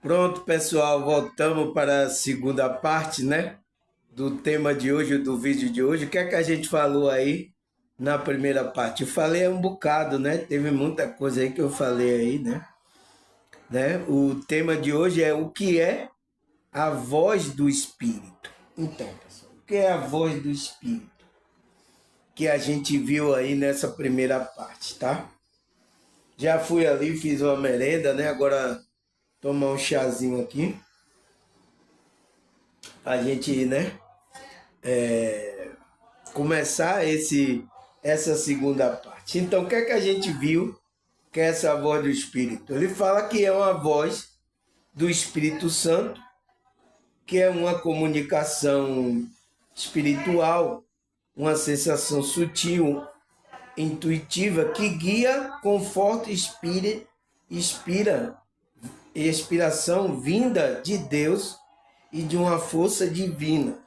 Pronto, pessoal, voltamos para a segunda parte, né? Do tema de hoje, do vídeo de hoje. O que é que a gente falou aí na primeira parte? Eu falei um bocado, né? Teve muita coisa aí que eu falei aí, né? O tema de hoje é o que é a voz do Espírito. Então, pessoal, o que é a voz do Espírito? Que a gente viu aí nessa primeira parte, tá? Já fui ali, fiz uma merenda, né? Agora tomar um chazinho aqui. A gente, né? Começar essa segunda parte. Então, o que é que a gente viu que é essa voz do Espírito? Ele fala que é uma voz do Espírito Santo, que é uma comunicação espiritual, uma sensação sutil, intuitiva, que guia, conforta, inspira inspiração vinda de Deus e de uma força divina.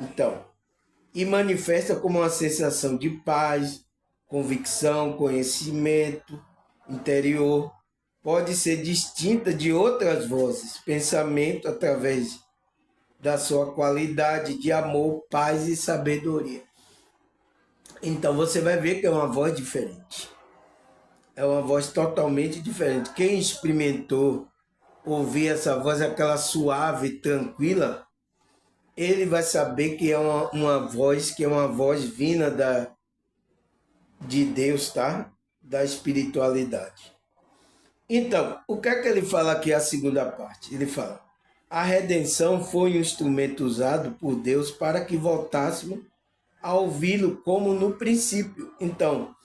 Então, e manifesta como uma sensação de paz, convicção, conhecimento interior. Pode ser distinta de outras vozes, pensamento através da sua qualidade de amor, paz e sabedoria. Então você vai ver que é uma voz diferente. É uma voz totalmente diferente. Quem experimentou ouvir essa voz, aquela suave, tranquila, ele vai saber que é uma voz, que é uma voz vinda de Deus, tá? Da espiritualidade. Então, o que é que ele fala aqui a segunda parte? Ele fala: a redenção foi um instrumento usado por Deus para que voltássemos a ouvi-lo como no princípio. Então,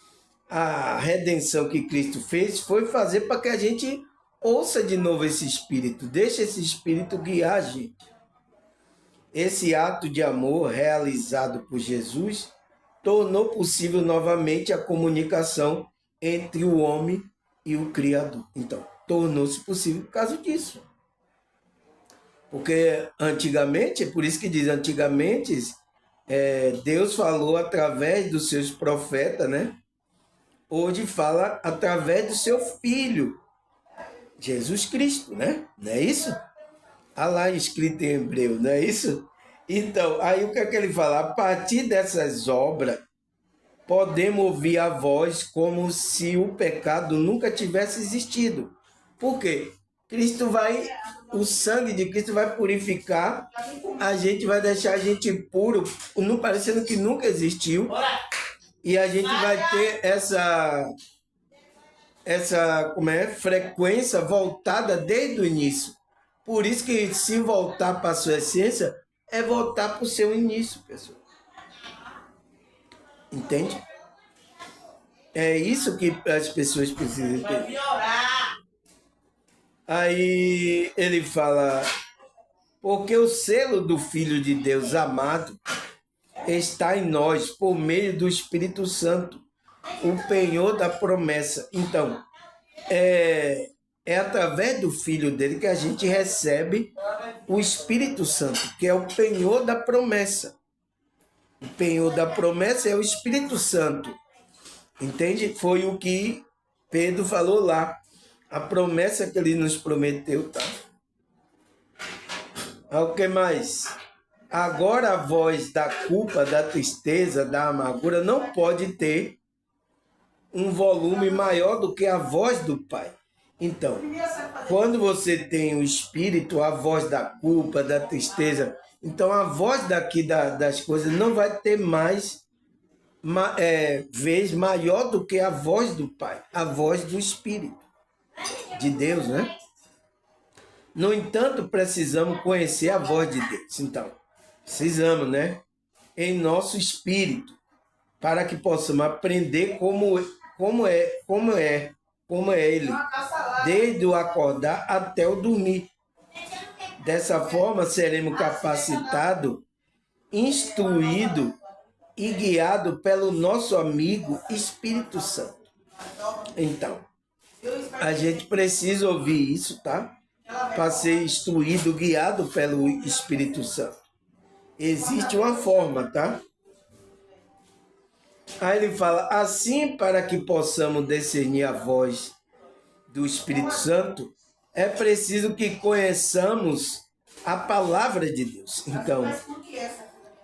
a redenção que Cristo fez foi fazer para que a gente ouça de novo esse espírito, deixe esse espírito guiar a gente. Esse ato de amor realizado por Jesus tornou possível novamente a comunicação entre o homem e o Criador. Então, tornou-se possível por causa disso. Porque antigamente, é por isso que diz antigamente, Deus falou através dos seus profetas, né? Hoje fala através do seu Filho, Jesus Cristo, né? Não é isso? Está lá escrito em hebreu, não é isso? Então, aí o que é que ele fala? A partir dessas obras, podemos ouvir a voz como se o pecado nunca tivesse existido. Por quê? O sangue de Cristo vai purificar, a gente vai deixar a gente puro, não parecendo que nunca existiu, e a gente vai ter essa frequência voltada desde o início. Por isso que se voltar para a sua essência, é voltar para o seu início, pessoal. Entende? É isso que as pessoas precisam entender. Aí ele fala, porque o selo do Filho de Deus amado está em nós por meio do Espírito Santo, o penhor da promessa. Então, é através do Filho dele que a gente recebe o Espírito Santo, que é o penhor da promessa. O penhor da promessa é o Espírito Santo. Entende? Foi o que Pedro falou lá. A promessa que ele nos prometeu, tá? O que mais? Agora a voz da culpa, da tristeza, da amargura não pode ter um volume maior do que a voz do Pai. Então, quando você tem o Espírito, a voz da culpa, da tristeza, então a voz daqui das coisas não vai ter mais vez maior do que a voz do Pai, a voz do Espírito de Deus, né? No entanto, precisamos conhecer a voz de Deus. Então, precisamos, né? Em nosso espírito, para que possamos aprender como é Ele, desde o acordar até o dormir. Dessa forma, seremos capacitados, instruídos e guiados pelo nosso amigo Espírito Santo. Então, a gente precisa ouvir isso, tá? Para ser instruído, guiado pelo Espírito Santo. Existe uma forma, tá? Aí ele fala, assim para que possamos discernir a voz do Espírito Santo, é preciso que conheçamos a palavra de Deus.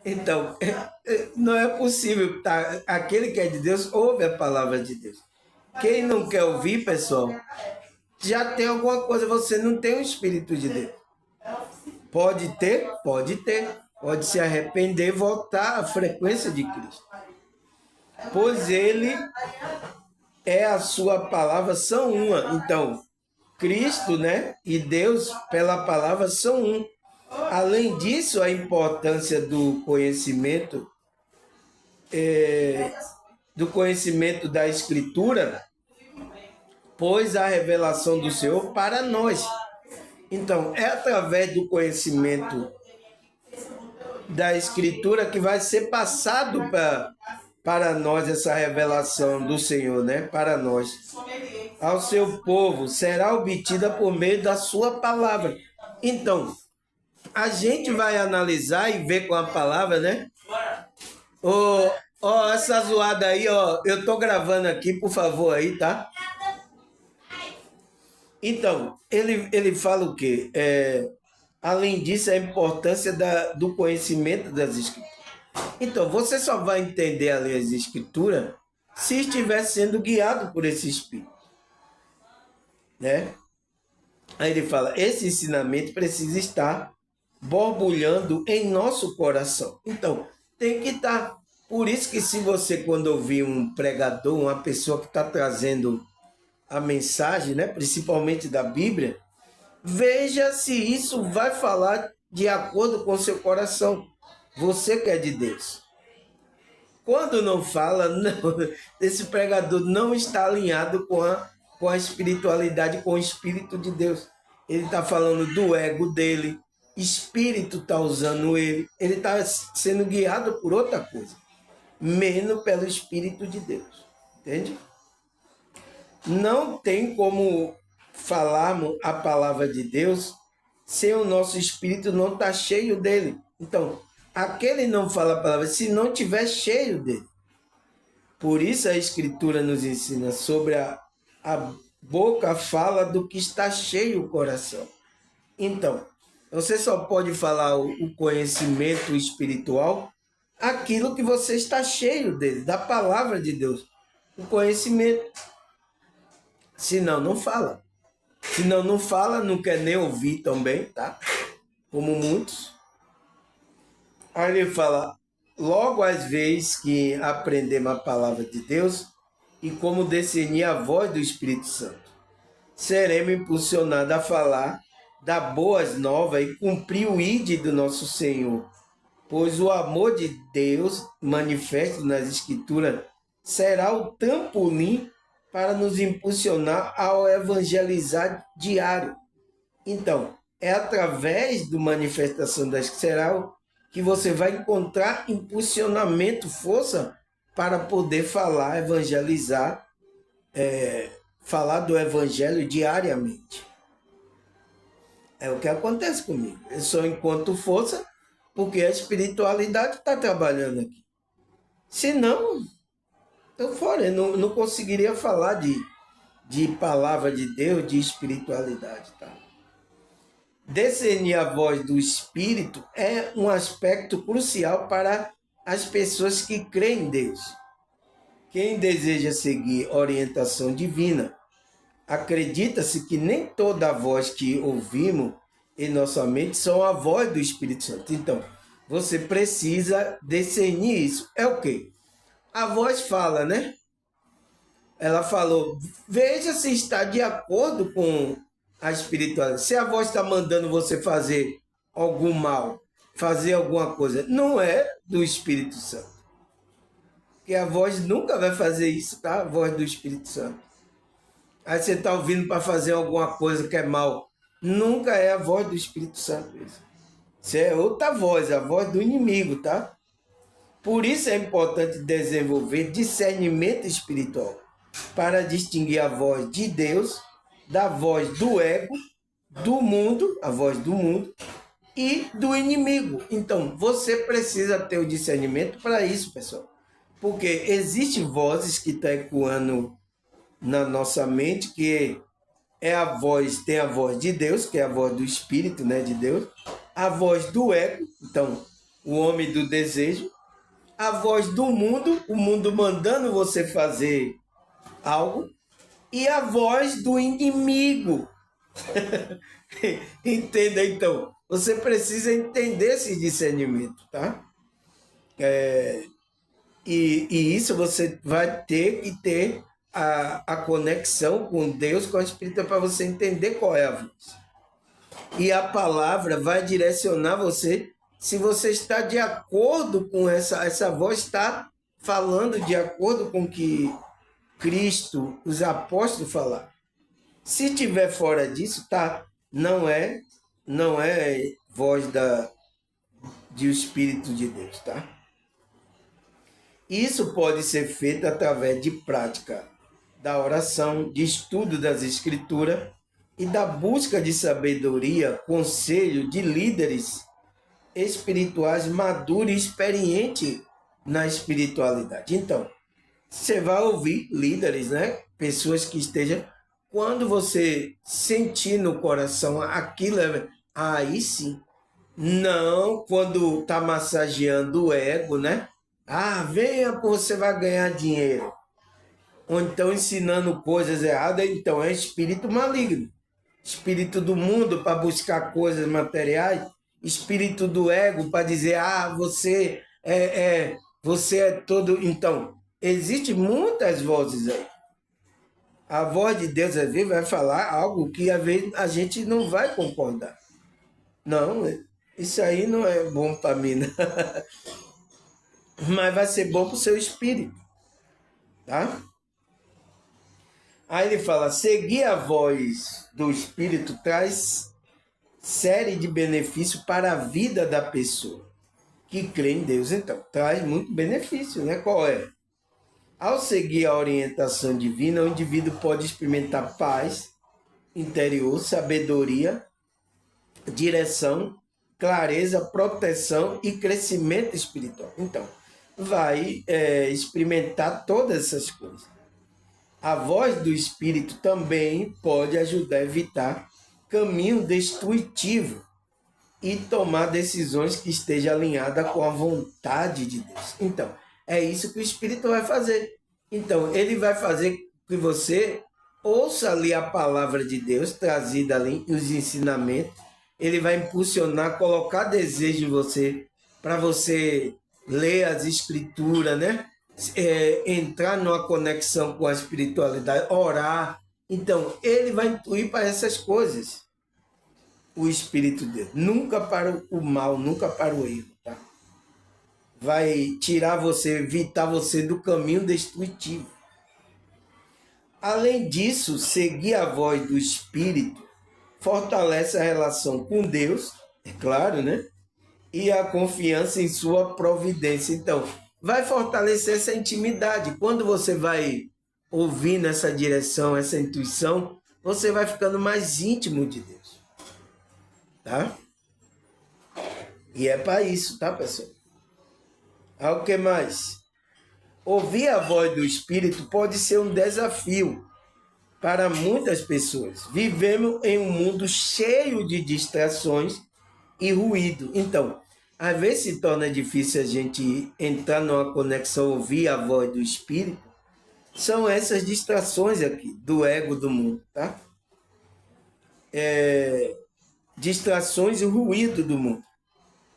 Então, não é possível, tá? Aquele que é de Deus ouve a palavra de Deus. Quem não quer ouvir, pessoal, já tem alguma coisa, você não tem o Espírito de Deus. Pode ter, pode ter. Pode se arrepender e voltar à frequência de Cristo. Pois ele é a sua palavra, são uma. Então, Cristo, né, e Deus, pela palavra, são um. Além disso, a importância do conhecimento da Escritura, pois a revelação do Senhor para nós. Então, é através do conhecimento da Escritura que vai ser passado para nós essa revelação do Senhor, né? Para nós. Ao seu povo será obtida por meio da sua palavra. Então, a gente vai analisar e ver com a palavra, né? Ó, essa zoada aí, ó, eu tô gravando aqui, por favor, aí, tá? Então, ele fala o quê? Além disso, a importância do conhecimento das Escrituras. Então, você só vai entender a ler as Escrituras se estiver sendo guiado por esse Espírito, né? Aí ele fala, esse ensinamento precisa estar borbulhando em nosso coração. Então, tem que estar. Por isso que se você, quando ouvir um pregador, uma pessoa que está trazendo a mensagem, né, principalmente da Bíblia, veja se isso vai falar de acordo com seu coração. Você que é de Deus. Quando não fala, não, esse pregador não está alinhado com a espiritualidade, com o Espírito de Deus. Ele está falando do ego dele, Espírito está usando ele está sendo guiado por outra coisa, menos pelo Espírito de Deus. Entende? Não tem como falarmos a palavra de Deus se o nosso espírito não está cheio dele. Então, aquele não fala a palavra se não estiver cheio dele. Por isso a Escritura nos ensina sobre a boca fala do que está cheio o coração. Então, você só pode falar o conhecimento espiritual aquilo que você está cheio dele, da palavra de Deus. O conhecimento. Senão, não fala. Senão, não fala, não quer nem ouvir também, tá? Como muitos. Aí ele fala, logo às vezes que aprendemos a palavra de Deus e como discernir a voz do Espírito Santo, seremos impulsionados a falar da boas novas e cumprir o ide do nosso Senhor, pois o amor de Deus manifesto nas Escrituras será o trampolim para nos impulsionar ao evangelizar diário. Então, é através da manifestação das será que você vai encontrar impulsionamento, força para poder falar, evangelizar, falar do evangelho diariamente. É o que acontece comigo. Eu só encontro força porque a espiritualidade está trabalhando aqui. Senão, eu não conseguiria falar de palavra de Deus, de espiritualidade. Tá? Discernir a voz do Espírito é um aspecto crucial para as pessoas que creem em Deus. Quem deseja seguir orientação divina, acredita-se que nem toda a voz que ouvimos em nossa mente são a voz do Espírito Santo. Então, você precisa discernir isso. É o quê? A voz fala, né? Ela falou, veja se está de acordo com a espiritualidade. Se a voz está mandando você fazer algum mal, fazer alguma coisa, não é do Espírito Santo. Porque a voz nunca vai fazer isso, tá? A voz do Espírito Santo. Aí você está ouvindo para fazer alguma coisa que é mal. Nunca é a voz do Espírito Santo. Isso é outra voz, a voz do inimigo, tá? Por isso é importante desenvolver discernimento espiritual para distinguir a voz de Deus da voz do ego, do mundo, a voz do mundo e do inimigo. Então, você precisa ter o discernimento para isso, pessoal. Porque existem vozes que estão ecoando na nossa mente que é a voz, tem a voz de Deus, que é a voz do Espírito, né, de Deus, a voz do ego, então, o homem do desejo, a voz do mundo, o mundo mandando você fazer algo, e a voz do inimigo. Entenda, então. Você precisa entender esse discernimento, tá? E isso você vai ter que ter a conexão com Deus, com o Espírito, para você entender qual é a voz. E a palavra vai direcionar você se você está de acordo com essa voz, está falando de acordo com o que Cristo, os apóstolos falaram. Se tiver fora disso, tá? Não é voz de Espírito de Deus, tá? Isso pode ser feito através de prática da oração, de estudo das Escrituras e da busca de sabedoria, conselho de líderes espirituais maduros e experientes na espiritualidade. Então, você vai ouvir líderes, né? Pessoas que estejam. Quando você sentir no coração aquilo, aí sim. Não quando está massageando o ego, né? Ah, venha, você vai ganhar dinheiro. Ou então ensinando coisas erradas, então é espírito maligno. Espírito do mundo para buscar coisas materiais, espírito do ego para dizer, ah, você é todo. Então, existem muitas vozes aí. A voz de Deus às vezes vai falar algo que às vezes a gente não vai concordar. Não, isso aí não é bom para mim, né? Mas vai ser bom para o seu espírito, tá? Aí ele fala, seguir a voz do espírito traz série de benefícios para a vida da pessoa que crê em Deus. Então, traz muito benefício, né? Qual é? Ao seguir a orientação divina, o indivíduo pode experimentar paz interior, sabedoria, direção, clareza, proteção e crescimento espiritual. Então, vai experimentar todas essas coisas. A voz do Espírito também pode ajudar a evitar caminho destrutivo e tomar decisões que estejam alinhadas com a vontade de Deus. Então, é isso que o Espírito vai fazer. Então, ele vai fazer que você ouça ali a palavra de Deus, trazida ali, os ensinamentos. Ele vai impulsionar, colocar desejo em você, para você ler as escrituras, né? Entrar numa conexão com a espiritualidade, orar. Então, ele vai intuir para essas coisas o Espírito de Deus. Nunca para o mal, nunca para o erro, tá? Vai tirar você, evitar você do caminho destrutivo. Além disso, seguir a voz do Espírito fortalece a relação com Deus, é claro, né? E a confiança em sua providência. Então, vai fortalecer essa intimidade. Quando você vai ouvindo essa direção, essa intuição, você vai ficando mais íntimo de Deus. Tá? E é para isso, tá, pessoal? O que mais? Ouvir a voz do Espírito pode ser um desafio para muitas pessoas. Vivemos em um mundo cheio de distrações e ruído. Então, às vezes se torna difícil a gente entrar numa conexão, ouvir a voz do Espírito. São essas distrações aqui, do ego do mundo, tá? Distrações e ruído do mundo.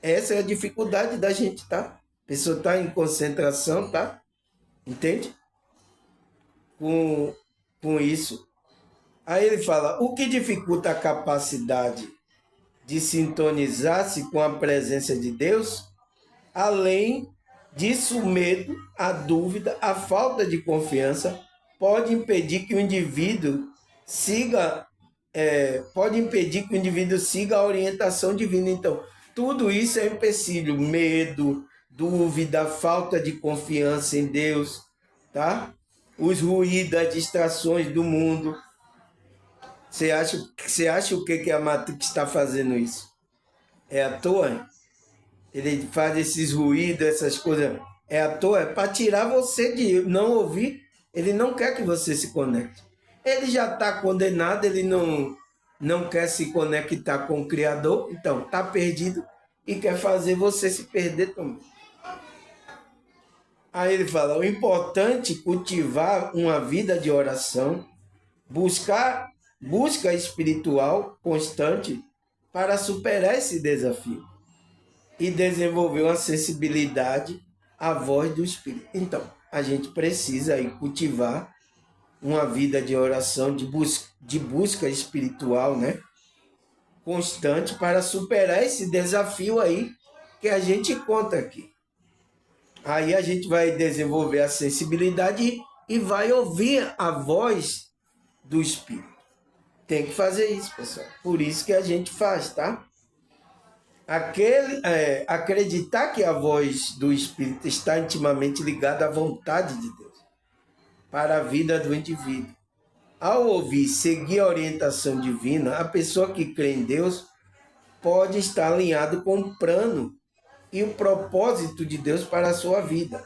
Essa é a dificuldade da gente, tá? A pessoa está em concentração, tá? Entende? Com isso. Aí ele fala, o que dificulta a capacidade de sintonizar-se com a presença de Deus? Além disso, o medo, a dúvida, a falta de confiança pode impedir que o indivíduo siga a orientação divina. Então, tudo isso é empecilho, medo, dúvida, falta de confiança em Deus, tá? Os ruídos, as distrações do mundo. Você acha o que a Matrix está fazendo isso? É à toa? Ele faz esses ruídos, essas coisas. É à toa? É para tirar você de não ouvir. Ele não quer que você se conecte. ele já está condenado, ele não quer se conectar com o Criador, então está perdido e quer fazer você se perder também. Aí ele fala, o importante é cultivar uma vida de oração, busca espiritual constante para superar esse desafio e desenvolver uma sensibilidade à voz do Espírito. Então, a gente precisa aí cultivar uma vida de oração, de busca espiritual, né? Constante para superar esse desafio aí que a gente conta aqui. Aí a gente vai desenvolver a sensibilidade e vai ouvir a voz do Espírito. Tem que fazer isso, pessoal. Por isso que a gente faz, tá? Acreditar que a voz do Espírito está intimamente ligada à vontade de Deus para a vida do indivíduo. Ao ouvir, seguir a orientação divina, a pessoa que crê em Deus pode estar alinhado com o plano e o propósito de Deus para a sua vida.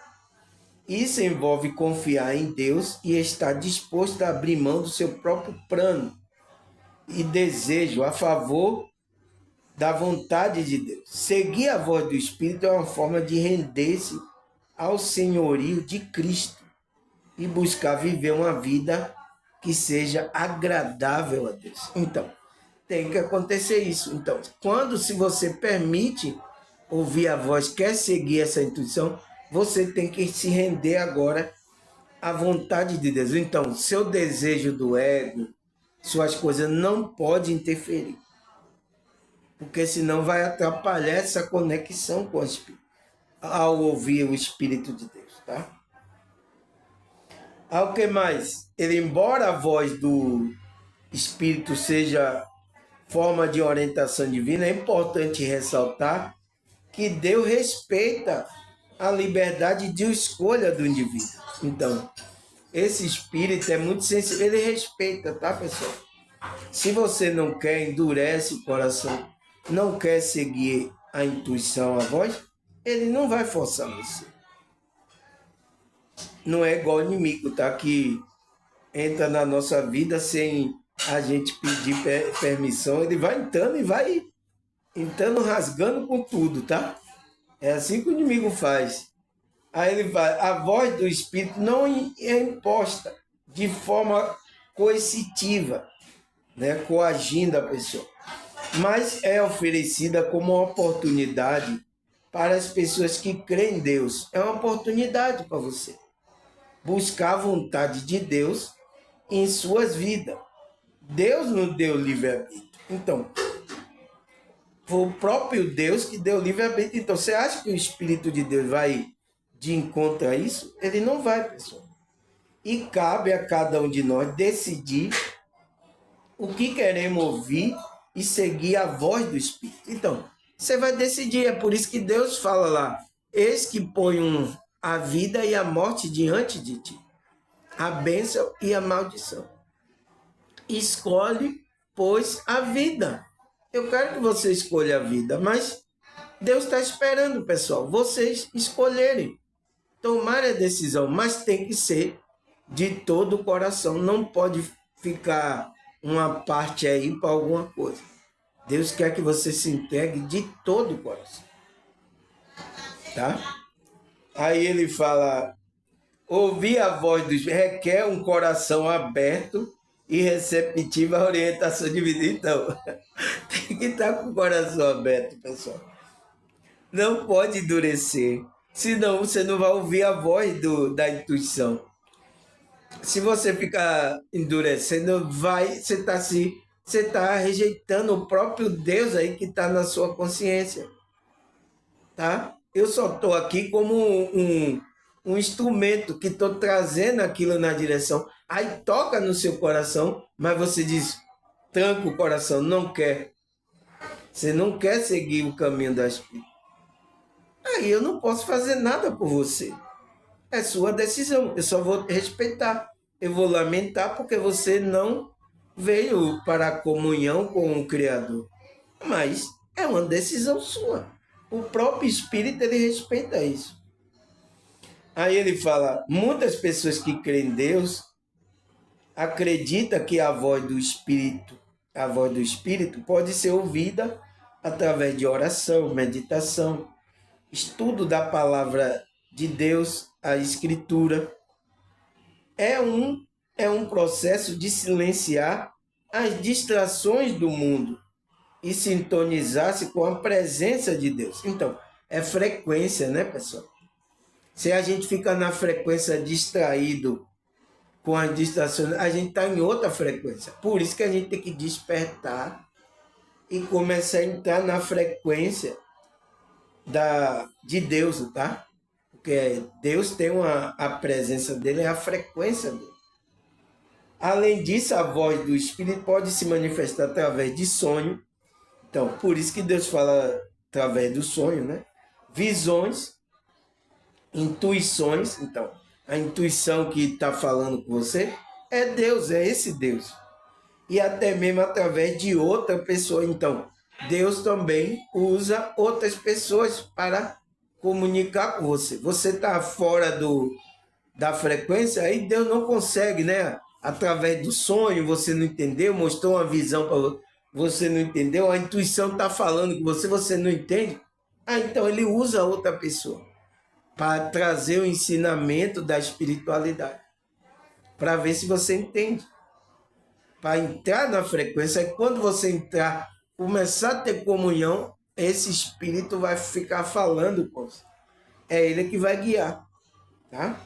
Isso envolve confiar em Deus e estar disposto a abrir mão do seu próprio plano e desejo a favor da vontade de Deus. Seguir a voz do Espírito é uma forma de render-se ao senhorio de Cristo e buscar viver uma vida que seja agradável a Deus. Então, tem que acontecer isso. Então, se você permite ouvir a voz, quer seguir essa intuição, você tem que se render agora à vontade de Deus. Então, seu desejo do ego, suas coisas não podem interferir, porque senão vai atrapalhar essa conexão com o Espírito, ao ouvir o Espírito de Deus, tá? Ao que mais? Embora a voz do Espírito seja forma de orientação divina, é importante ressaltar que Deus respeita a liberdade de escolha do indivíduo. Então, esse Espírito é muito sensível, ele respeita, tá, pessoal? Se você não quer, endurece o coração, não quer seguir a intuição, a voz, ele não vai forçar você. Não é igual o inimigo, tá? Que entra na nossa vida sem a gente pedir permissão, ele vai entrando e vai entrando rasgando com tudo, tá? É assim que o inimigo faz. Aí ele vai, a voz do Espírito não é imposta de forma coercitiva, né? Coagindo a pessoa, mas é oferecida como uma oportunidade para as pessoas que creem em Deus. É uma oportunidade para você buscar a vontade de Deus em suas vidas. Deus nos deu livre-arbítrio. Então, foi o próprio Deus que deu livre-arbítrio. Então, você acha que o Espírito de Deus vai de encontro a isso? Ele não vai, pessoal. E cabe a cada um de nós decidir o que queremos ouvir e seguir a voz do Espírito. Então, você vai decidir. É por isso que Deus fala lá, eis que põe a vida e a morte diante de ti, a bênção e a maldição. Escolhe, pois, a vida. Eu quero que você escolha a vida, mas Deus está esperando, pessoal, vocês escolherem, tomar a decisão, mas tem que ser de todo o coração, não pode ficar uma parte aí para alguma coisa. Deus quer que você se entregue de todo o coração, tá? Aí ele fala, ouvir a voz do Espírito requer um coração aberto e receptivo à orientação divina. Então, tem que estar com o coração aberto, pessoal. Não pode endurecer, senão você não vai ouvir a voz da intuição. Se você ficar endurecendo, você está rejeitando o próprio Deus aí que está na sua consciência, tá? Eu só estou aqui como um instrumento que estou trazendo aquilo na direção. Aí toca no seu coração, mas você diz, tranca o coração, não quer. Você não quer seguir o caminho da Espírito. Aí eu não posso fazer nada por você. É sua decisão, eu só vou respeitar. Eu vou lamentar porque você não veio para a comunhão com o Criador. Mas é uma decisão sua. O próprio Espírito, ele respeita isso. Aí ele fala, muitas pessoas que creem em Deus acredita que a voz do Espírito pode ser ouvida através de oração, meditação, estudo da palavra de Deus, a Escritura. É um processo de silenciar as distrações do mundo e sintonizar-se com a presença de Deus. Então, é frequência, né, pessoal? Se a gente fica na frequência distraído com as distrações, a gente está em outra frequência. Por isso que a gente tem que despertar e começar a entrar na frequência de Deus, tá? Porque Deus tem a presença dele, é a frequência dele. Além disso, a voz do Espírito pode se manifestar através de sonho. Então, por isso que Deus fala através do sonho, né? Visões, intuições. Então, a intuição que está falando com você é Deus, é esse Deus. E até mesmo através de outra pessoa. Então, Deus também usa outras pessoas para comunicar com você. Você está fora da frequência, aí Deus não consegue, né? Através do sonho, você não entendeu, mostrou uma visão para você, não entendeu, a intuição está falando com você não entende. Então ele usa outra pessoa para trazer o ensinamento da espiritualidade, para ver se você entende. Para entrar na frequência, e quando você entrar, começar a ter comunhão, esse espírito vai ficar falando com você. É ele que vai guiar, tá?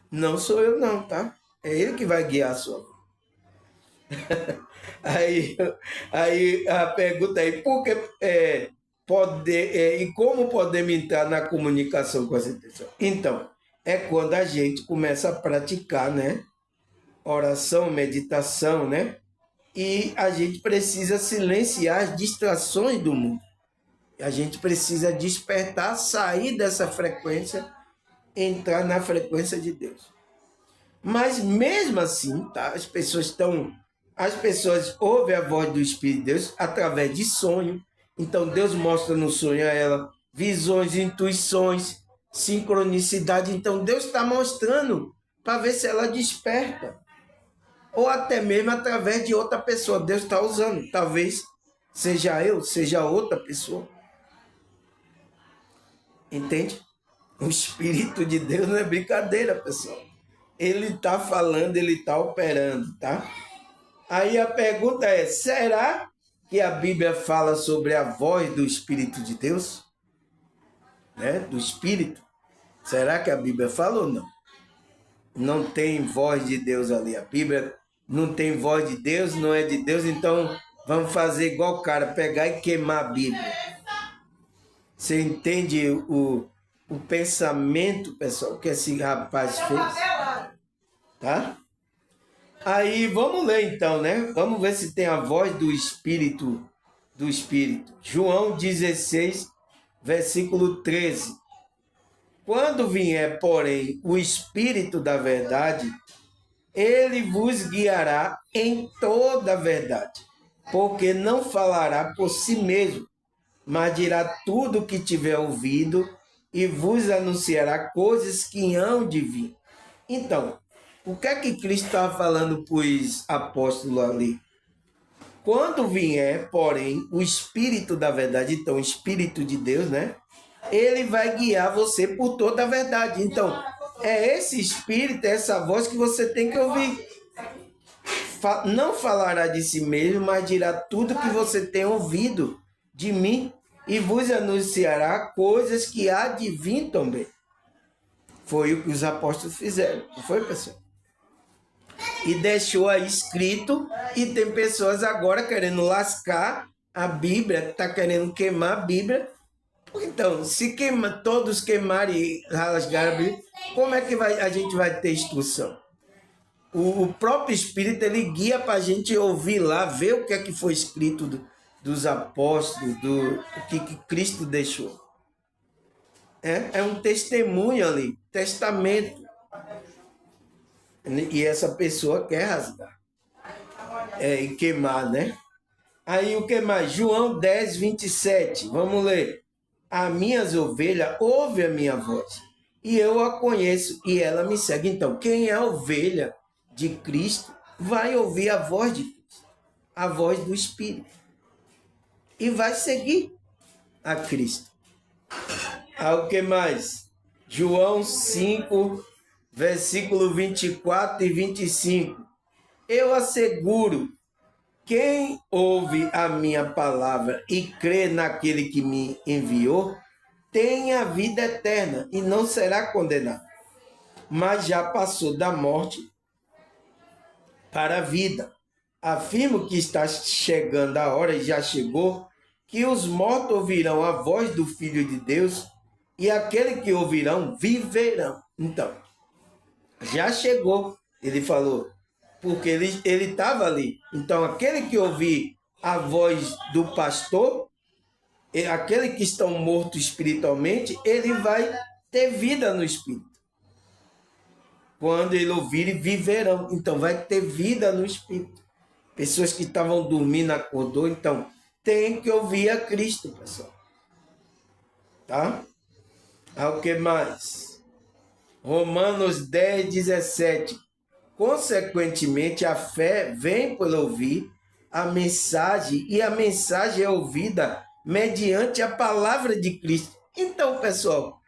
Não sou eu não, tá? É ele que vai guiar a sua vida. aí a pergunta é, por que e como podemos entrar na comunicação com essa pessoa? Então, é quando a gente começa a praticar, né? Oração, meditação, né? E a gente precisa silenciar as distrações do mundo. A gente precisa despertar, sair dessa frequência, entrar na frequência de Deus. Mas mesmo assim, tá? As pessoas ouvem a voz do Espírito de Deus através de sonho. Então Deus mostra no sonho a ela visões, intuições, sincronicidade. Então Deus está mostrando para ver se ela desperta. Ou até mesmo através de outra pessoa. Deus está usando. Talvez seja eu, seja outra pessoa. Entende? O Espírito de Deus não é brincadeira, pessoal. Ele está falando, ele está operando, tá? Aí a pergunta é, será que a Bíblia fala sobre a voz do Espírito de Deus? Né? Do Espírito? Será que a Bíblia fala ou não? Não tem voz de Deus ali. A Bíblia não tem voz de Deus, não é de Deus, então vamos fazer igual o cara, pegar e queimar a Bíblia. Você entende o pensamento, pessoal, que esse rapaz fez? Tá? Aí vamos ler então, né? Vamos ver se tem a voz do Espírito. João 16, versículo 13. Quando vier, porém, o Espírito da verdade, ele vos guiará em toda a verdade, porque não falará por si mesmo, mas dirá tudo o que tiver ouvido e vos anunciará coisas que hão de vir. Então, o que é que Cristo estava falando para os apóstolos ali? Quando vier, porém, o Espírito da verdade, então o Espírito de Deus, né? Ele vai guiar você por toda a verdade. Então, é esse Espírito, essa voz que você tem que ouvir. Não falará de si mesmo, mas dirá tudo que você tem ouvido de mim e vos anunciará coisas que há de vir também. Foi o que os apóstolos fizeram, não foi, pessoal? E deixou aí escrito, e tem pessoas agora querendo lascar a Bíblia, está querendo queimar a Bíblia. Então, se todos queimarem e rasgar a Bíblia, como é que a gente vai ter instrução? O próprio Espírito, ele guia para a gente ouvir lá, ver o que é que foi escrito dos apóstolos, o que Cristo deixou. É um testemunho ali, testamento. E essa pessoa quer rasgar. E queimar, né? Aí o que mais? João 10, 27. Vamos ler. As minhas ovelhas ouvem a minha voz, e eu a conheço, e ela me segue. Então, quem é a ovelha de Cristo vai ouvir a voz de Cristo, a voz do Espírito, e vai seguir a Cristo. O que mais? João 5, versículo 24 e 25. Eu asseguro, quem ouve a minha palavra e crê naquele que me enviou, tem a vida eterna e não será condenado, mas já passou da morte para a vida. Afirmo que está chegando a hora, e já chegou, que os mortos ouvirão a voz do Filho de Deus, e aquele que ouvirão viverão. Então, já chegou, ele falou, porque ele estava ali. Então, aquele que ouvir a voz do pastor, aquele que estão mortos espiritualmente, ele vai ter vida no Espírito. Quando ele ouvir, viverão. Então, vai ter vida no Espírito. Pessoas que estavam dormindo, acordou. Então, tem que ouvir a Cristo, pessoal. Tá? O que mais? Romanos 10, 17. Consequentemente, a fé vem por ouvir a mensagem, e a mensagem é ouvida mediante a palavra de Cristo. Então, pessoal,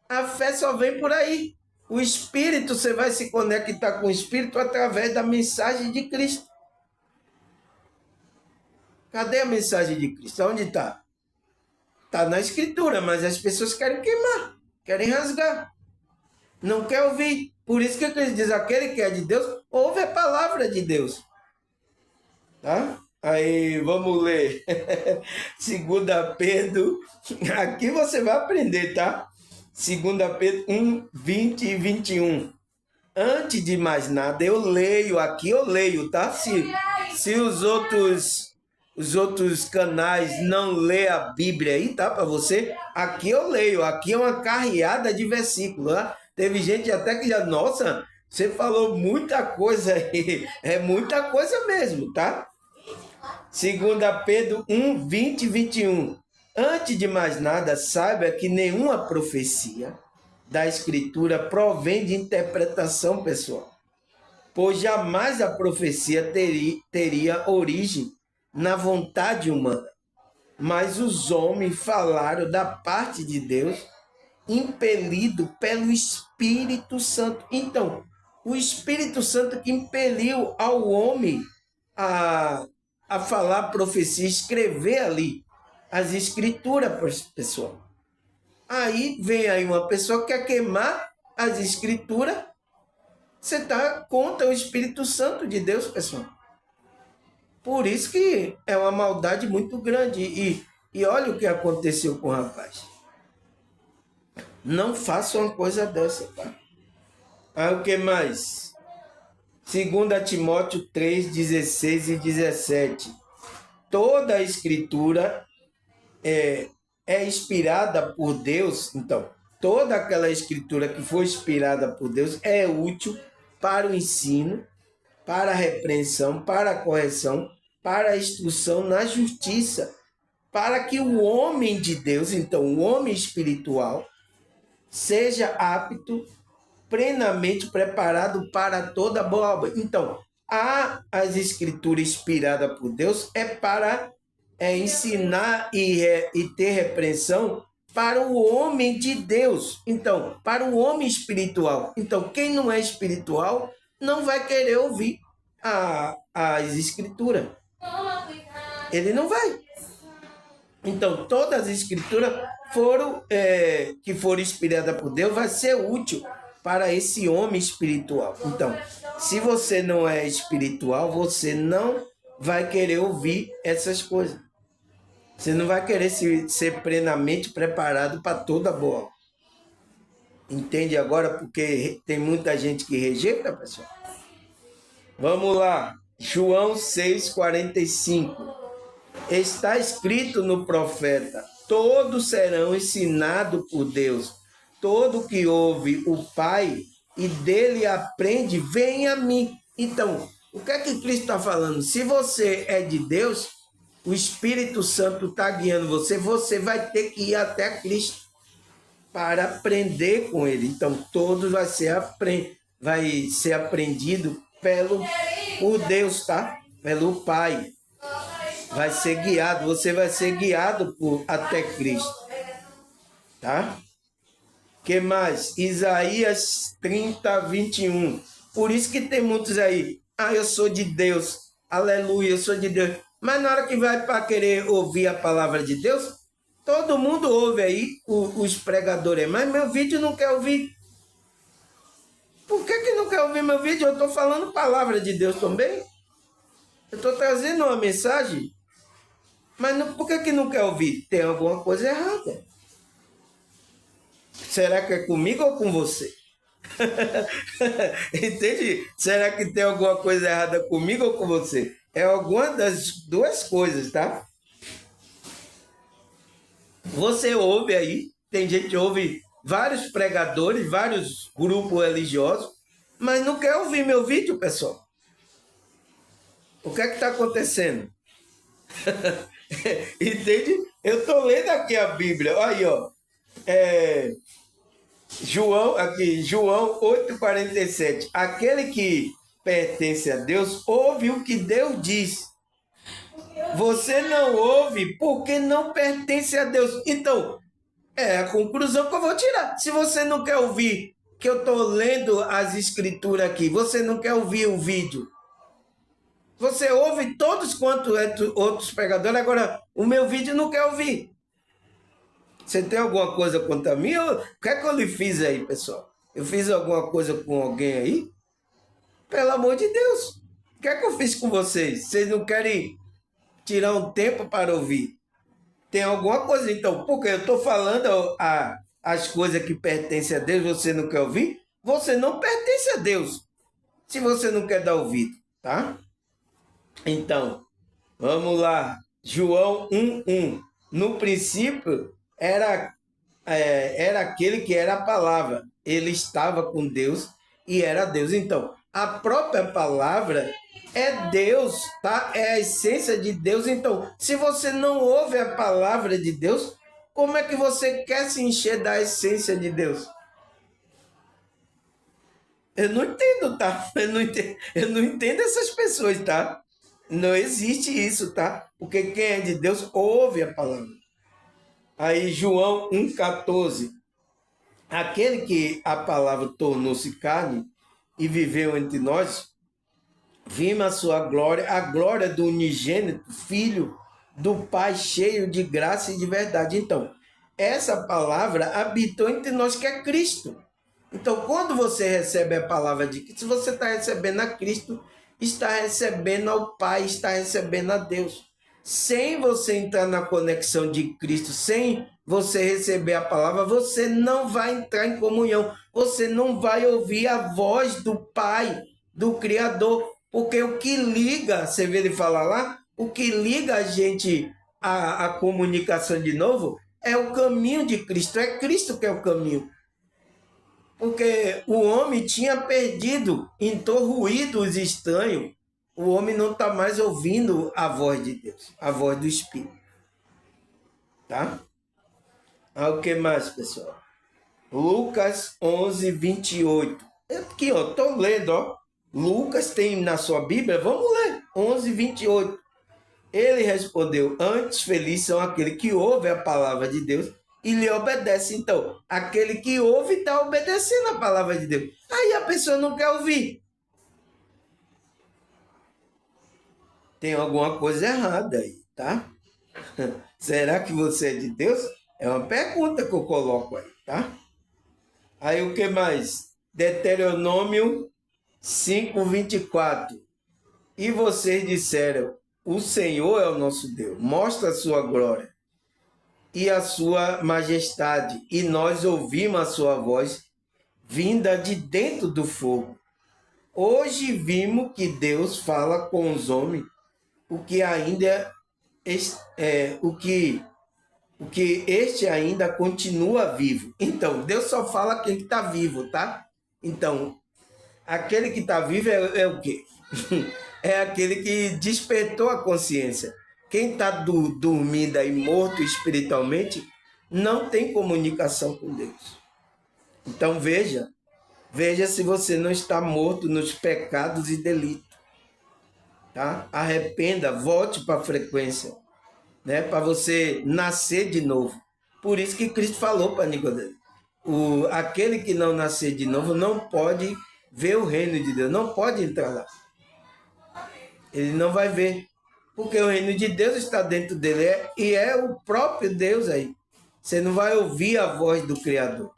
a fé só vem por aí. O Espírito, você vai se conectar com o Espírito através da mensagem de Cristo. Cadê a mensagem de Cristo? Onde está? Está na Escritura, mas as pessoas querem queimar, querem rasgar. Não quer ouvir. Por isso que ele diz, aquele que é de Deus, ouve a palavra de Deus. Tá? Aí, vamos ler. 2 Pedro. Aqui você vai aprender, tá? 2 Pedro 1, 20 e 21. Antes de mais nada, eu leio, tá? Se os outros canais não lê a Bíblia aí, tá? Para você, aqui eu leio. Aqui é uma carreada de versículos, tá? Teve gente até que já, nossa, você falou muita coisa aí. É muita coisa mesmo, tá? 2 Pedro 1, 20 e 21. Antes de mais nada, saiba que nenhuma profecia da Escritura provém de interpretação pessoal, pois jamais a profecia teria origem na vontade humana, mas os homens falaram da parte de Deus, impelido pelo Espírito Santo. Então, o Espírito Santo que impeliu ao homem a falar profecia, escrever ali as escrituras, pessoal. Aí vem aí uma pessoa que quer queimar as escrituras, você está contra o Espírito Santo de Deus, pessoal. Por isso que é uma maldade muito grande. E olha o que aconteceu com o rapaz. Não faça uma coisa dessa, tá? Aí o que mais? 2 Timóteo 3, 16 e 17. Toda a escritura é inspirada por Deus. Então, toda aquela escritura que foi inspirada por Deus é útil para o ensino, para a repreensão, para a correção, para a instrução na justiça, para que o homem de Deus, então o homem espiritual, seja apto, plenamente preparado para toda boa obra. Então, as escrituras inspiradas por Deus é para ensinar e ter repreensão para o homem de Deus. Então, para o homem espiritual. Então, quem não é espiritual não vai querer ouvir as escrituras. Ele não vai. Então, todas as escrituras que foram inspiradas por Deus vai ser útil para esse homem espiritual. Então, se você não é espiritual, você não vai querer ouvir essas coisas. Você não vai querer ser plenamente preparado para toda boa. Entende agora? Porque tem muita gente que rejeita, pessoal. Vamos lá. João 6,45. Está escrito no profeta: todos serão ensinados por Deus. Todo que ouve o Pai e dele aprende, vem a mim. Então, o que é que Cristo está falando? Se você é de Deus, o Espírito Santo está guiando você, você vai ter que ir até Cristo para aprender com ele. Então, todos vai ser aprendido por Deus, tá? Pelo Pai. Vai ser guiado, você vai ser guiado até Cristo, tá? Que mais? Isaías 30, 21. Por isso que tem muitos aí. Ah, eu sou de Deus. Aleluia, eu sou de Deus. Mas na hora que vai para querer ouvir a palavra de Deus, todo mundo ouve aí os pregadores. Mas meu vídeo não quer ouvir. Por que não quer ouvir meu vídeo? Eu estou falando palavra de Deus também. Eu estou trazendo uma mensagem. Mas por que não quer ouvir? Tem alguma coisa errada. Será que é comigo ou com você? Entende? Será que tem alguma coisa errada comigo ou com você? É alguma das duas coisas, tá? Você ouve aí, tem gente que ouve vários pregadores, vários grupos religiosos, mas não quer ouvir meu vídeo, pessoal. O que é que está acontecendo? Entende? Eu estou lendo aqui a Bíblia, olha aí, ó. João 8,47. Aquele que pertence a Deus, ouve o que Deus diz. Você não ouve porque não pertence a Deus. Então, é a conclusão que eu vou tirar. Se você não quer ouvir, que eu estou lendo as escrituras aqui, você não quer ouvir o vídeo. Você ouve todos quanto outros pregadores, agora o meu vídeo não quer ouvir. Você tem alguma coisa contra mim? O que é que eu lhe fiz aí, pessoal? Eu fiz alguma coisa com alguém aí? Pelo amor de Deus. O que é que eu fiz com vocês? Vocês não querem tirar um tempo para ouvir? Tem alguma coisa, então, porque eu estou falando as coisas que pertencem a Deus, você não quer ouvir? Você não pertence a Deus, se você não quer dar ouvido, tá? Então, vamos lá. João 1:1. No princípio era aquele que era a palavra. Ele estava com Deus e era Deus. Então, a própria palavra é Deus, tá? É a essência de Deus. Então, se você não ouve a palavra de Deus, como é que você quer se encher da essência de Deus? Eu não entendo, tá? Eu não entendo essas pessoas, tá? Não existe isso, tá? Porque quem é de Deus ouve a palavra. Aí, João 1,14. Aquele que a palavra tornou-se carne e viveu entre nós, vimos a sua glória, a glória do unigênito Filho do Pai, cheio de graça e de verdade. Então, essa palavra habitou entre nós, que é Cristo. Então, quando você recebe a palavra de Cristo, se você está recebendo a Cristo, está recebendo ao Pai, está recebendo a Deus. Sem você entrar na conexão de Cristo, sem você receber a palavra, você não vai entrar em comunhão. Você não vai ouvir a voz do Pai, do Criador. Porque o que liga, você vê ele falar lá, o que liga a gente à comunicação de novo é o caminho de Cristo. É Cristo que é o caminho. Porque o homem tinha perdido, então ruídos estranhos. O homem não está mais ouvindo a voz de Deus, a voz do Espírito. Tá? O que mais, pessoal? Lucas 11, 28. Aqui, ó, estou lendo, ó. Lucas tem na sua Bíblia, vamos ler, 11, 28. Ele respondeu, antes felizes são aqueles que ouvem a palavra de Deus e lhe obedece. Então, aquele que ouve está obedecendo a palavra de Deus. Aí a pessoa não quer ouvir. Tem alguma coisa errada aí, tá? Será que você é de Deus? É uma pergunta que eu coloco aí, tá? Aí o que mais? Deuteronômio 5:24. E vocês disseram, o Senhor é o nosso Deus, mostra a sua glória e a sua majestade, e nós ouvimos a sua voz vinda de dentro do fogo. Hoje vimos que Deus fala com os homens o que ainda o que este ainda continua vivo. Então, Deus só fala quem está vivo, tá? Então, aquele que está vivo é o quê? É aquele que despertou a consciência. Quem está dormindo aí, morto espiritualmente, não tem comunicação com Deus. Então veja se você não está morto nos pecados e delitos. tá? Arrependa, volte para a frequência, né? Para você nascer de novo. Por isso que Cristo falou para Nicodemo: aquele que não nascer de novo não pode ver o reino de Deus, não pode entrar lá. Ele não vai ver, porque o reino de Deus está dentro dele e é o próprio Deus aí. Você não vai ouvir a voz do Criador.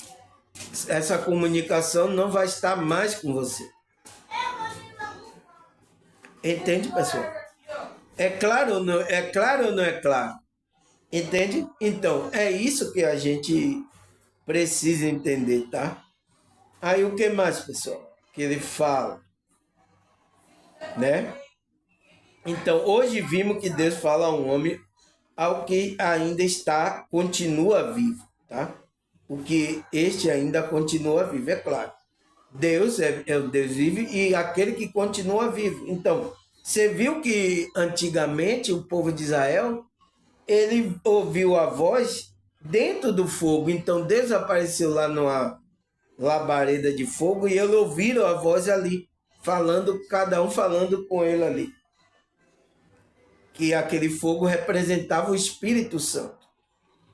Essa comunicação não vai estar mais com você. Entende, pessoal? É claro ou não é claro? Ou não é claro? Entende? Então, é isso que a gente precisa entender, tá? Aí o que mais, pessoal? Que ele fala, né? Então, hoje vimos que Deus fala a um homem ao que ainda continua vivo, tá? Porque este ainda continua vivo, é claro. Deus é o Deus vivo e aquele que continua vivo. Então, você viu que antigamente o povo de Israel, ele ouviu a voz dentro do fogo. Então, Deus apareceu lá numa labareda de fogo e eles ouviram a voz ali, falando, cada um falando com ele ali. Que aquele fogo representava o Espírito Santo.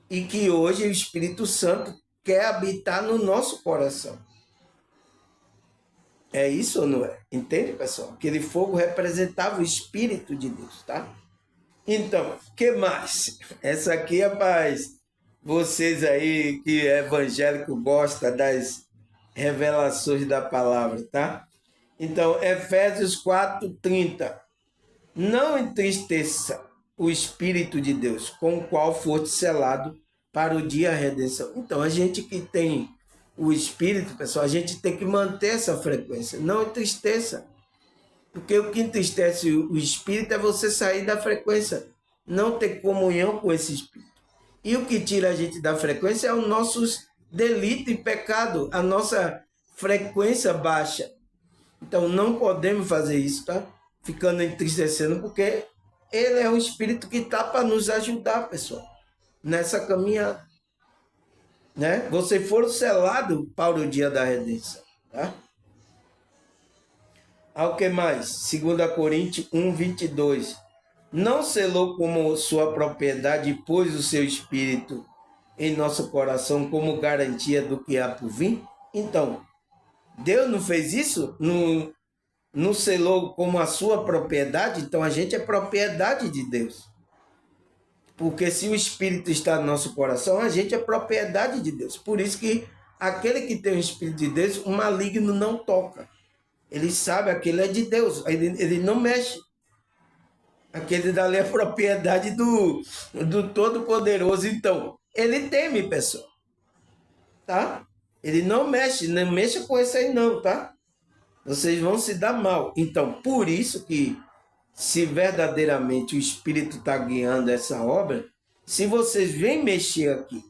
E que hoje o Espírito Santo quer habitar no nosso coração. É isso ou não é? Entende, pessoal? Aquele fogo representava o Espírito de Deus, tá? Então, o que mais? Essa aqui, rapaz, vocês aí que é evangélico gosta das revelações da palavra, tá? Então, Efésios 4:30. Não entristeça o Espírito de Deus, com o qual foste selado para o dia da redenção. Então, a gente que tem o Espírito, pessoal, a gente tem que manter essa frequência. Não entristeça. Porque o que entristece o Espírito é você sair da frequência, não ter comunhão com esse Espírito. E o que tira a gente da frequência é os nossos delitos e pecado, a nossa frequência baixa. Então, não podemos fazer isso, tá? Ficando entristecendo, porque ele é um Espírito que está para nos ajudar, pessoal, nessa caminhada. Né? Você for selado para o dia da redenção. Tá? Ao que mais? 2 Coríntios 1:22. Não selou como sua propriedade e pôs o seu Espírito em nosso coração como garantia do que há por vir? Então, Deus não fez isso? Não selou como a sua propriedade? Então a gente é propriedade de Deus. Porque se o Espírito está no nosso coração, a gente é propriedade de Deus. Por isso que aquele que tem o Espírito de Deus, o maligno não toca. Ele sabe, aquele é de Deus, ele não mexe. Aquele dali é propriedade do Todo-Poderoso. Então, ele teme, pessoal. Tá? Ele não mexe, não mexa com isso aí não, tá? Vocês vão se dar mal. Então, por isso que se verdadeiramente o Espírito está guiando essa obra, se vocês vêm mexer aqui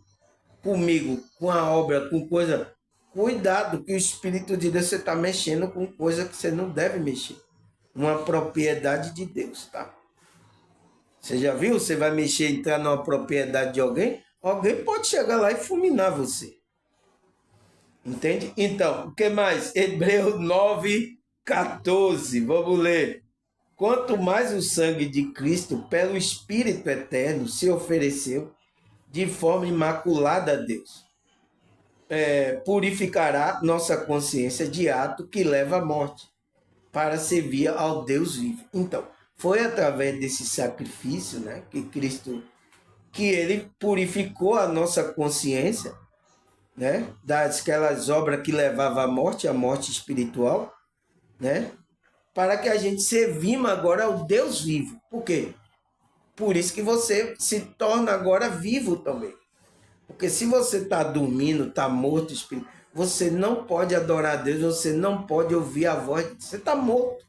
comigo, com a obra, com coisa, cuidado que o Espírito de Deus, você está mexendo com coisa que você não deve mexer. Uma propriedade de Deus, tá? Você já viu? Você vai mexer, entrar numa propriedade de alguém, alguém pode chegar lá e fulminar você. Entende? Então, o que mais? Hebreus 9:14. Vamos ler. Quanto mais o sangue de Cristo, pelo Espírito eterno, se ofereceu de forma imaculada a Deus, purificará nossa consciência de ato que leva à morte, para servir ao Deus vivo. Então, foi através desse sacrifício, né, que Cristo, que ele purificou a nossa consciência, né, daquelas obras que levavam à morte, a morte espiritual, né, para que a gente servimos agora ao Deus vivo. Por quê? Por isso que você se torna agora vivo também. Porque se você está dormindo, está morto, você não pode adorar a Deus, você não pode ouvir a voz. Você está morto.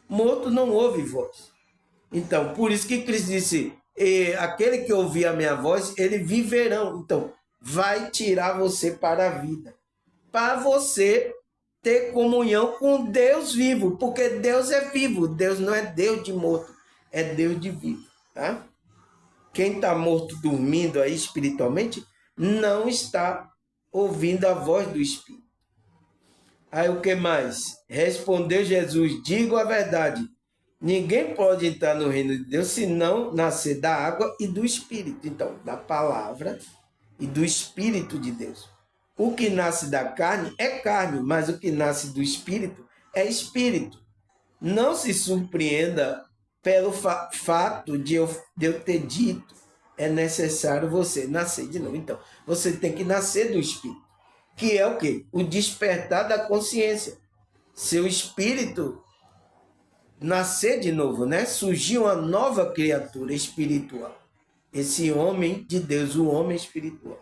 Morto não ouve voz. Então, por isso que Cristo disse, aquele que ouvir a minha voz, ele viverão. Então, vai tirar você para a vida. Para você ter comunhão com Deus vivo, porque Deus é vivo, Deus não é Deus de morto, é Deus de vivo, tá? Quem está morto dormindo aí espiritualmente, não está ouvindo a voz do Espírito. Aí o que mais? Respondeu Jesus, digo a verdade, Ninguém pode entrar no reino de Deus se não nascer da água e do Espírito. Então, da palavra e do Espírito de Deus. O que nasce da carne é carne, mas o que nasce do Espírito é Espírito. Não se surpreenda pelo fato de eu ter dito, é necessário você nascer de novo. Então, você tem que nascer do Espírito, que é o quê? O despertar da consciência. Seu espírito nascer de novo, né? Surgiu uma nova criatura espiritual. Esse homem de Deus, o homem espiritual.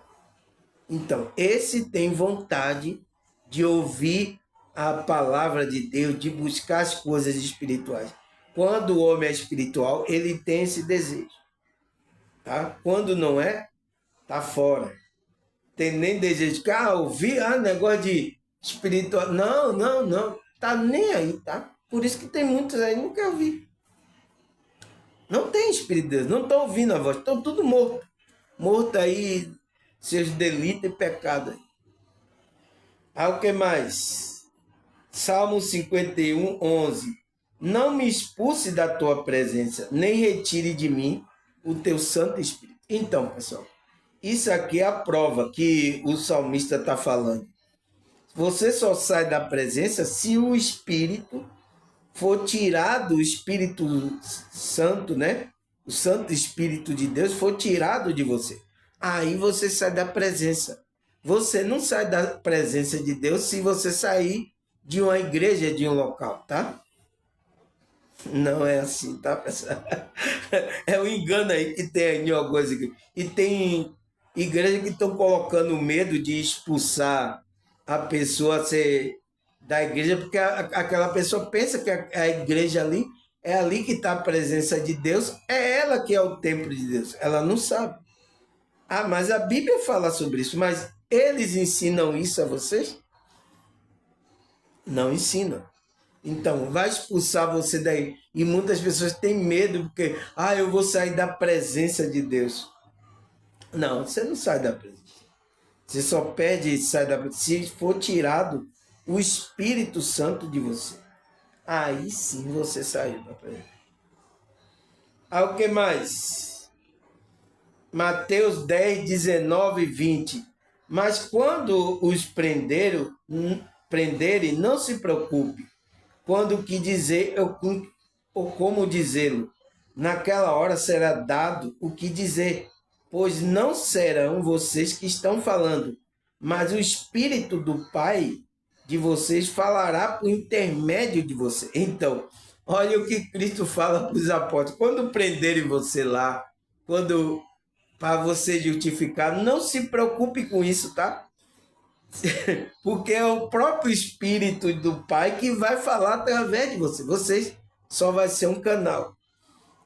Então, esse tem vontade de ouvir a palavra de Deus, de buscar as coisas espirituais. Quando o homem é espiritual, ele tem esse desejo. Tá? Quando não é, tá fora. Tem nem desejo de ouvir, negócio de espiritual. Não, não, não. Tá nem aí, tá? Por isso que tem muitos aí que não quer ouvir. Não tem Espírito de Deus, não estão ouvindo a voz, estão tudo morto. Morto aí, seus delitos e pecados. O que mais? Salmo 51, 11. Não me expulse da tua presença, nem retire de mim o teu Santo Espírito. Então, pessoal, isso aqui é a prova que o salmista está falando. Você só sai da presença se o Espírito for tirado, o Espírito Santo, né? O Santo Espírito de Deus for tirado de você. Aí você sai da presença. Você não sai da presença de Deus se você sair de uma igreja, de um local, tá? Não é assim, tá, pessoal? É um engano aí que tem em algumas igrejas. E tem igrejas que estão colocando medo de expulsar a pessoa da igreja, porque aquela pessoa pensa que a igreja ali é ali que está a presença de Deus, é ela que é o templo de Deus. Ela não sabe. Mas a Bíblia fala sobre isso, mas eles ensinam isso a vocês? Não ensinam. Então, vai expulsar você daí. E muitas pessoas têm medo porque, eu vou sair da presença de Deus. Não, você não sai da presença. Você só perde e sai da presença se for tirado o Espírito Santo de você. Aí sim você saiu da presença. O que mais? Mateus 10, 19 e 20. Mas quando os prenderem, não se preocupe quando o que dizer ou como dizê-lo. Naquela hora será dado o que dizer, pois não serão vocês que estão falando, mas o Espírito do Pai de vocês falará por intermédio de você. Então, olha o que Cristo fala para os apóstolos. Quando prenderem você lá, para você justificar, não se preocupe com isso, tá? Porque é o próprio Espírito do Pai que vai falar através de você. Vocês só vai ser um canal.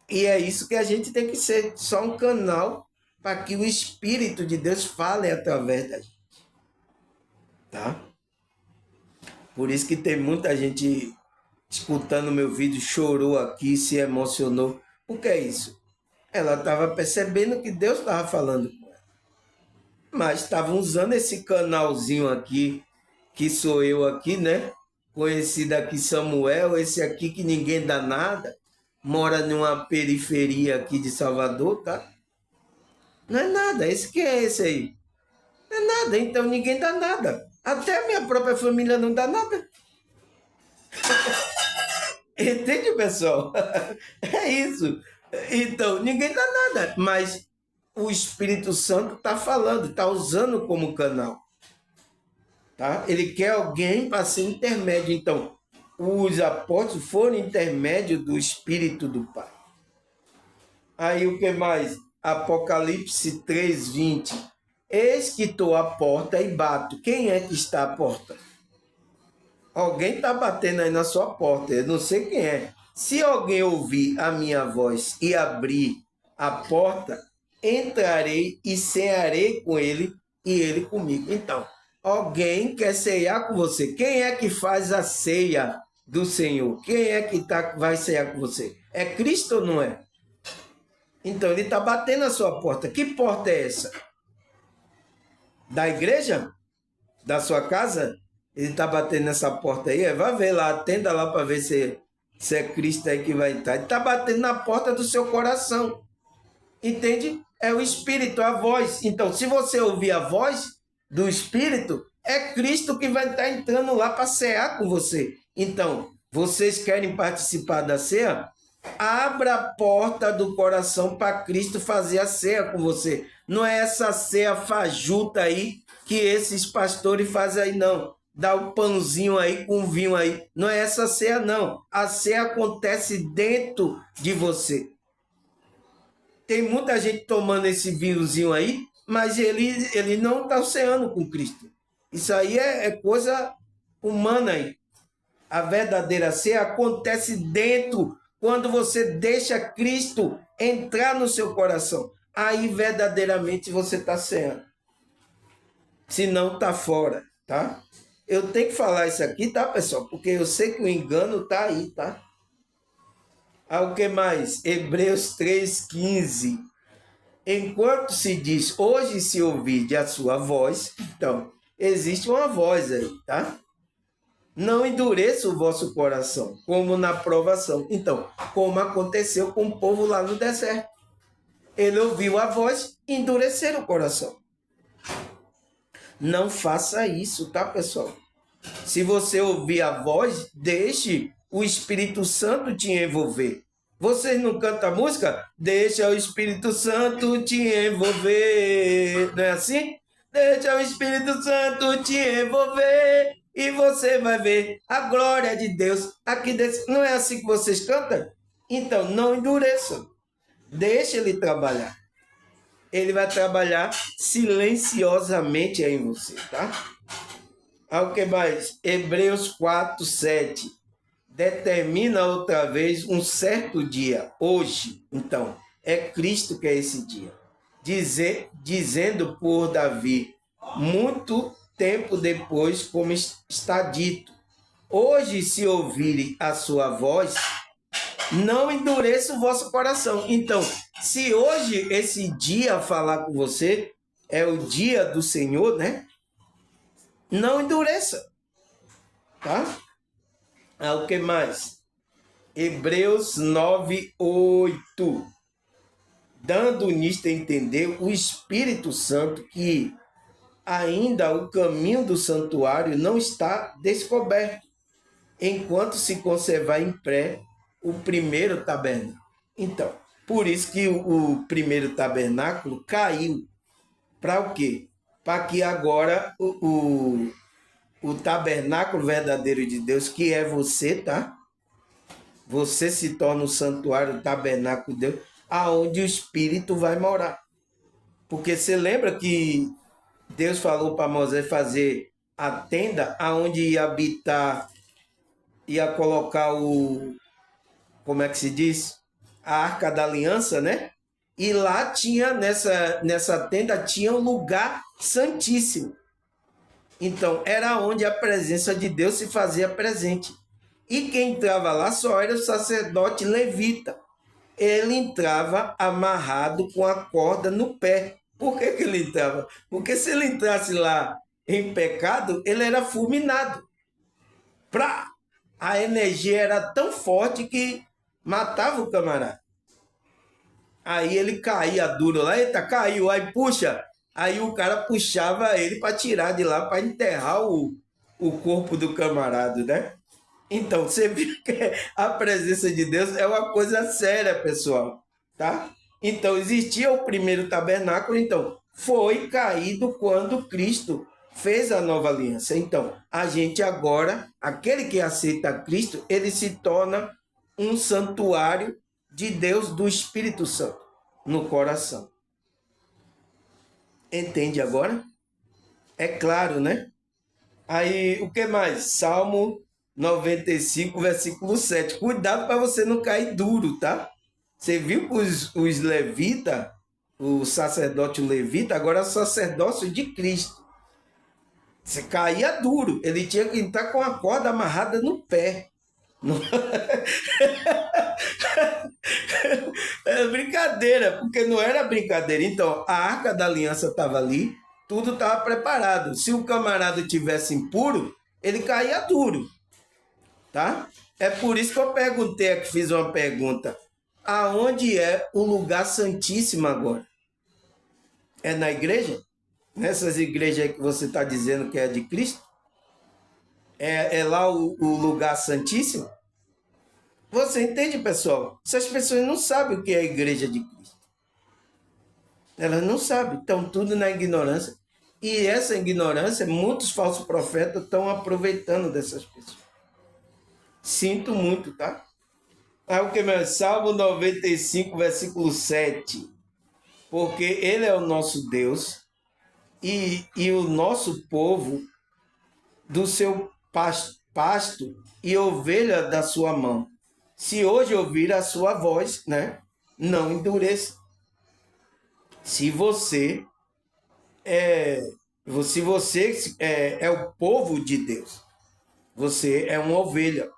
E é isso que a gente tem que ser, só um canal para que o Espírito de Deus fale através da gente. Tá? Por isso que tem muita gente escutando meu vídeo, chorou aqui, se emocionou. O que é isso? Ela estava percebendo que Deus estava falando com ela. Mas estavam usando esse canalzinho aqui, que sou eu aqui, né? Conhecido aqui Samuel, esse aqui que ninguém dá nada, mora numa periferia aqui de Salvador, tá? Não é nada, esse que é esse aí. Não é nada, então ninguém dá nada. Até a minha própria família não dá nada. Entende, pessoal? É isso. Então, ninguém dá nada, mas o Espírito Santo está falando, está usando como canal. Tá? Ele quer alguém para ser intermédio. Então, os apóstolos foram intermédio do Espírito do Pai. Aí o que mais? Apocalipse 3:20. Eis que estou à porta e bato. Quem é que está à porta? Alguém está batendo aí na sua porta, eu não sei quem é. Se alguém ouvir a minha voz e abrir a porta, entrarei e cearei com ele e ele comigo. Então, alguém quer ceiar com você. Quem é que faz a ceia do Senhor? Quem é que vai ceiar com você? É Cristo ou não é? Então, ele está batendo na sua porta. Que porta é essa? Da igreja? Da sua casa? Ele está batendo nessa porta aí? Vai ver lá, atenda lá para ver se Se é Cristo aí que vai entrar. Ele está batendo na porta do seu coração. Entende? É o Espírito, a voz. Então, se você ouvir a voz do Espírito, é Cristo que vai estar entrando lá para cear com você. Então, vocês querem participar da ceia? Abra a porta do coração para Cristo fazer a ceia com você. Não é essa ceia fajuta aí que esses pastores fazem aí, não. Dá o pãozinho aí com vinho aí. Não é essa ceia, não. A ceia acontece dentro de você. Tem muita gente tomando esse vinhozinho aí, mas ele não está ceando com Cristo. Isso aí é coisa humana aí. A verdadeira ceia acontece dentro, quando você deixa Cristo entrar no seu coração. Aí verdadeiramente você está ceando. Se não, está fora, tá? Eu tenho que falar isso aqui, tá, pessoal? Porque eu sei que o engano está aí, tá? O que mais? Hebreus 3,15. Enquanto se diz, hoje se ouvide a sua voz, então, existe uma voz aí, tá? Não endureça o vosso coração, como na provação. Então, como aconteceu com o povo lá no deserto. Ele ouviu a voz e endureceram o coração. Não faça isso, tá, pessoal? Se você ouvir a voz, deixe o Espírito Santo te envolver. Vocês não cantam música? Deixa o Espírito Santo te envolver. Não é assim? Deixa o Espírito Santo te envolver e você vai ver a glória de Deus aqui dentro. Não é assim que vocês cantam? Então, não endureçam. Deixa ele trabalhar. Ele vai trabalhar silenciosamente aí em você, tá? O que mais? Hebreus 4:7. Determina outra vez um certo dia, hoje. Então, é Cristo que é esse dia. Dizendo por Davi, muito tempo depois, como está dito, hoje se ouvirem a sua voz, não endureça o vosso coração. Então, se hoje esse dia falar com você, é o dia do Senhor, né? Não endureça, tá? O que mais? Hebreus 9:8. Dando nisto a entender o Espírito Santo que ainda o caminho do santuário não está descoberto, enquanto se conservar em pé o primeiro tabernáculo. Então, por isso que o primeiro tabernáculo caiu. Para o quê? Para que agora o tabernáculo verdadeiro de Deus, que é você, tá? Você se torna o santuário, o tabernáculo de Deus, aonde o Espírito vai morar. Porque você lembra que Deus falou para Moisés fazer a tenda aonde ia habitar, ia colocar como é que se diz? A Arca da Aliança, né? E lá tinha, nessa tenda, tinha um lugar santíssimo. Então, era onde a presença de Deus se fazia presente. E quem entrava lá só era o sacerdote levita. Ele entrava amarrado com a corda no pé. Por que ele entrava? Porque se ele entrasse lá em pecado, ele era fulminado. A energia era tão forte que matava o camarada. Aí ele caía duro lá, eita, caiu, aí puxa. Aí o cara puxava ele para tirar de lá, para enterrar o corpo do camarada, né? Então, você viu que a presença de Deus é uma coisa séria, pessoal, tá? Então, existia o primeiro tabernáculo, então, foi caído quando Cristo fez a nova aliança. Então, a gente agora, aquele que aceita Cristo, ele se torna um santuário de Deus, do Espírito Santo, no coração. Entende agora? É claro, né? Aí, o que mais? Salmo 95, versículo 7. Cuidado para você não cair duro, tá? Você viu que os levitas, o sacerdote levita, agora é o sacerdócio de Cristo. Você caía duro. Ele tinha que entrar com a corda amarrada no pé. É brincadeira, porque não era brincadeira. Então, a Arca da Aliança estava ali, tudo estava preparado. Se o camarada tivesse impuro, ele caía duro, tá? É por isso que eu perguntei aqui, fiz uma pergunta. Aonde é o lugar santíssimo agora? É na igreja? Nessas igrejas aí que você está dizendo que é de Cristo? É lá o lugar santíssimo? Você entende, pessoal? Essas pessoas não sabem o que é a igreja de Cristo. Elas não sabem, estão tudo na ignorância. E essa ignorância, muitos falsos profetas estão aproveitando dessas pessoas. Sinto muito, tá? Aí o que mesmo? Salmo 95, versículo 7. Porque ele é o nosso Deus e o nosso povo do seu pasto e ovelha da sua mão. Se hoje ouvir a sua voz, né? Não endureça. Se você é o povo de Deus, você é uma ovelha.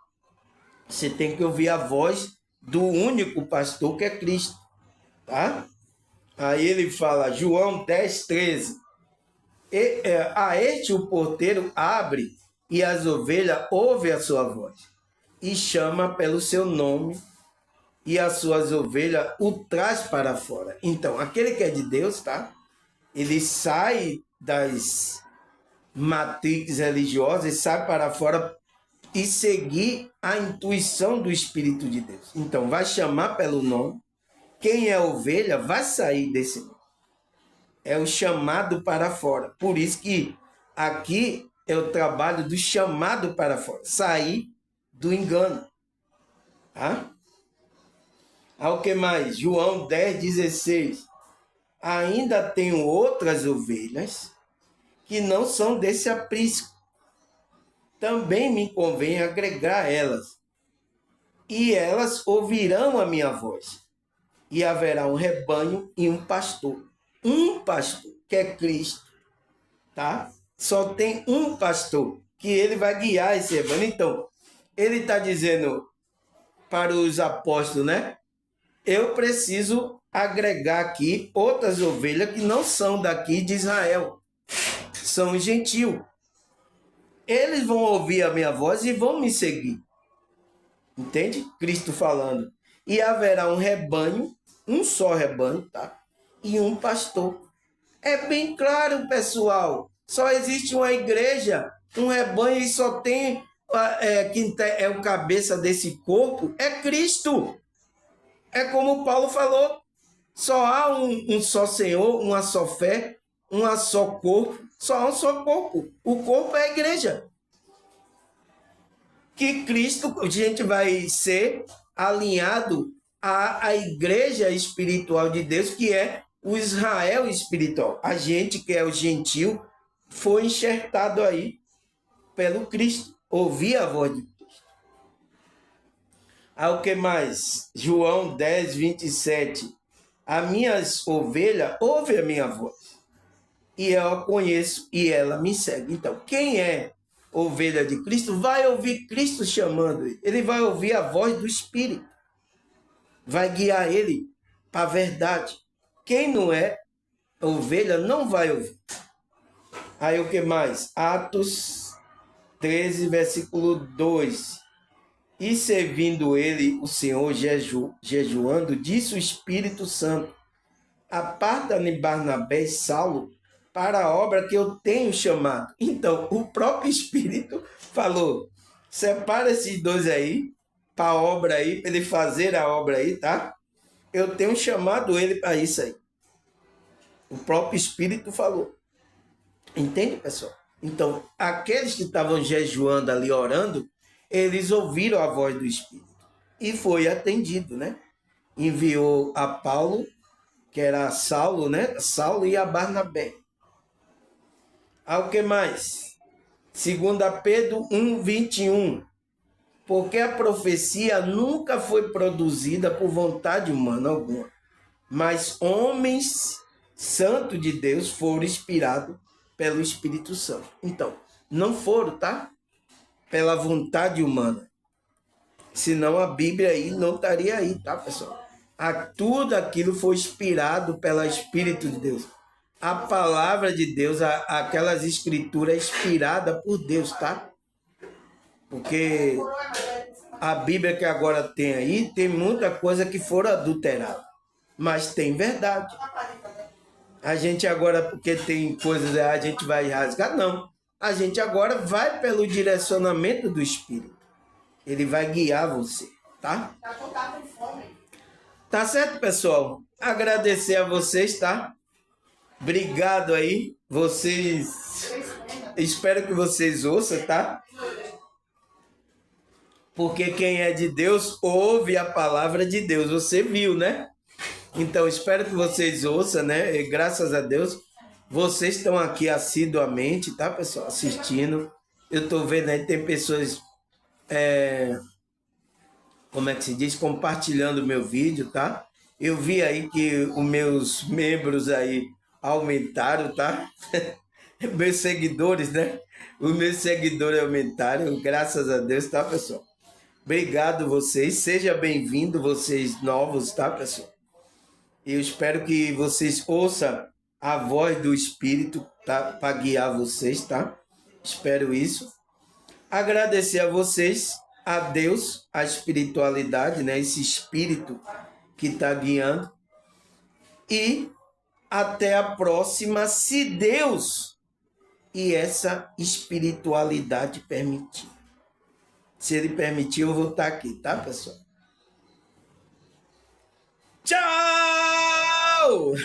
Você tem que ouvir a voz do único pastor que é Cristo, tá? Aí ele fala, João 10, 13. A este o porteiro abre e as ovelhas ouvem a sua voz e chama pelo seu nome e as suas ovelhas o traz para fora. Então, aquele que é de Deus, tá? Ele sai das matrizes religiosas e sai para fora e seguir a intuição do Espírito de Deus. Então, vai chamar pelo nome. Quem é ovelha vai sair desse nome. É o chamado para fora. Por isso que aqui é o trabalho do chamado para fora. Sair do engano. Tá? O que mais? João 10, 16. Ainda tenho outras ovelhas que não são desse aprisco. Também me convém agregar elas. E elas ouvirão a minha voz. E haverá um rebanho e um pastor. Um pastor, que é Cristo, tá? Só tem um pastor, que ele vai guiar esse rebanho. Então, ele está dizendo para os apóstolos, né? Eu preciso agregar aqui outras ovelhas que não são daqui de Israel. São gentil. Eles vão ouvir a minha voz e vão me seguir. Entende? Cristo falando. E haverá um rebanho, um só rebanho, tá? E um pastor. É bem claro, pessoal. Só existe uma igreja, um rebanho e só tem quem é o cabeça desse corpo, é Cristo. É como Paulo falou. Só há um só Senhor, uma só fé, uma só corpo. Só há um só corpo. O corpo é a igreja. Que Cristo, a gente vai ser alinhado à igreja espiritual de Deus, que é o Israel espiritual. A gente, que é o gentil, foi enxertado aí pelo Cristo. Ouvir a voz de Cristo. O que mais? João 10, 27. As minhas ovelhas ouvem a minha voz. E eu a conheço e ela me segue. Então, quem é ovelha de Cristo vai ouvir Cristo chamando ele. Ele vai ouvir a voz do Espírito. Vai guiar ele para a verdade. Quem não é ovelha não vai ouvir. Aí o que mais? Atos 13, versículo 2. E servindo ele, o Senhor jejuando, disse o Espírito Santo: aparta-me Barnabé e Saulo para a obra que eu tenho chamado. Então, o próprio Espírito falou: separa esses dois aí para a obra aí, para ele fazer a obra aí, tá? Eu tenho chamado ele para isso aí. O próprio Espírito falou. Entende, pessoal? Então, aqueles que estavam jejuando ali, orando, eles ouviram a voz do Espírito. E foi atendido, né? Enviou a Paulo, que era Saulo, né? Saulo e a Barnabé. O que mais? 2 Pedro 1, 21. Porque a profecia nunca foi produzida por vontade humana alguma, mas homens santos de Deus foram inspirados pelo Espírito Santo. Então, não foram, tá? Pela vontade humana. Senão a Bíblia aí não estaria aí, tá, pessoal? Tudo aquilo foi inspirado pelo Espírito de Deus. A palavra de Deus, aquelas escrituras inspiradas por Deus, tá? Porque A Bíblia que agora tem aí, tem muita coisa que foram adulterada, mas tem verdade. A gente agora, porque tem coisas, a gente vai rasgar, não. A gente agora vai pelo direcionamento do Espírito. Ele vai guiar você, tá? Tá certo, pessoal? Agradecer a vocês, tá? Obrigado aí. Vocês... Espero que vocês ouçam, tá? Porque quem é de Deus ouve a palavra de Deus. Você viu, né? Então, espero que vocês ouçam, né? E graças a Deus, vocês estão aqui assiduamente, tá, pessoal? Assistindo. Eu tô vendo aí, tem pessoas, como é que se diz? Compartilhando o meu vídeo, tá? Eu vi aí que os meus membros aí aumentaram, tá? Meus seguidores, né? Os meus seguidores aumentaram, graças a Deus, tá, pessoal? Obrigado vocês, seja bem-vindo vocês novos, tá, pessoal? Eu espero que vocês ouçam a voz do Espírito, tá? Para guiar vocês, tá? Espero isso. Agradecer a vocês, a Deus, a espiritualidade, né? Esse Espírito que está guiando. E até a próxima, se Deus e essa espiritualidade permitir. Se Ele permitir, eu vou estar aqui, tá, pessoal? Tchau!